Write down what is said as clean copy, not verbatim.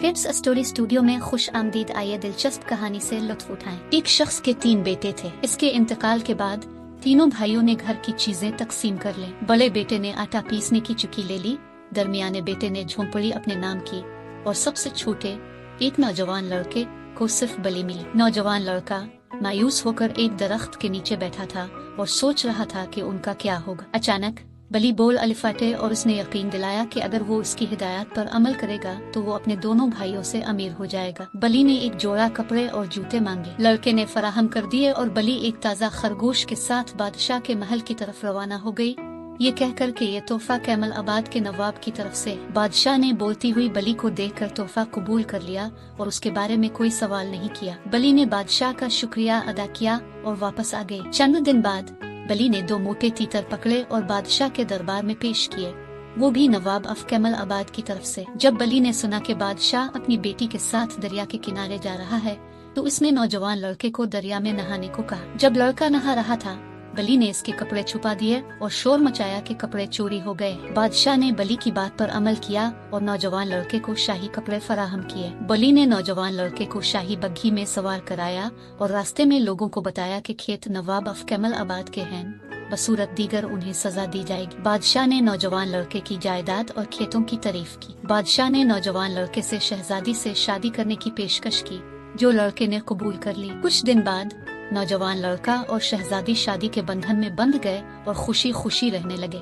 Kids story studio में खुश आमदीद। आइए दिलचस्प कहानी से लुत्फ उठाएं। एक शख्स के 3 बेटे थे। इसके इंतकाल के बाद तीनों भाइयों ने घर की चीजें तकसीम कर ली। बड़े बेटे ने आटा पीसने की चुकी ले ली, दरमियाने बेटे ने झोंपड़ी अपने नाम की और सबसे छोटे एक नौजवान लड़के को सिर्फ बली मिली। नौजवान लड़का मायूस होकर एक दरख्त के नीचे बैठा था और सोच रहा था कि उनका क्या होगा। अचानक बली बोल अलिफाटे और उसने यकीन दिलाया कि अगर वो उसकी हिदायत पर अमल करेगा तो वो अपने दोनों भाइयों से अमीर हो जाएगा। बली ने एक जोड़ा कपड़े और जूते मांगे। लड़के ने फराहम कर दिए और बली एक ताज़ा खरगोश के साथ बादशाह के महल की तरफ रवाना हो गई, ये कहकर कि ये तोहफा कैमल आबाद के नवाब की तरफ से। बादशाह ने बोलती हुई बली को देखकर तोहफा कबूल कर लिया और उसके बारे में कोई सवाल नहीं किया। बली ने बादशाह का शुक्रिया अदा किया और वापस आ गए। चंद दिन बाद बली ने 2 मोटे तीतर पकड़े और बादशाह के दरबार में पेश किए, वो भी नवाब ऑफ कैमल आबाद की तरफ से। जब बली ने सुना कि बादशाह अपनी बेटी के साथ दरिया के किनारे जा रहा है तो उसने नौजवान लड़के को दरिया में नहाने को कहा। जब लड़का नहा रहा था बली ने इसके कपड़े छुपा दिए और शोर मचाया कि कपड़े चोरी हो गए। बादशाह ने बली की बात पर अमल किया और नौजवान लड़के को शाही कपड़े फराहम किए। बली ने नौजवान लड़के को शाही बग्घी में सवार कराया और रास्ते में लोगों को बताया कि खेत नवाब ऑफ कैमल आबाद के हैं, बसूरत दीगर उन्हें सजा दी जाएगी। बादशाह ने नौजवान लड़के की जायदाद और खेतों की तारीफ की। बादशाह ने नौजवान लड़के से शहजादी से शादी करने की पेशकश की, जो लड़के ने कबूल कर ली। कुछ दिन बाद नौजवान लड़का और शहजादी शादी के बंधन में बंध गए और खुशी खुशी रहने लगे।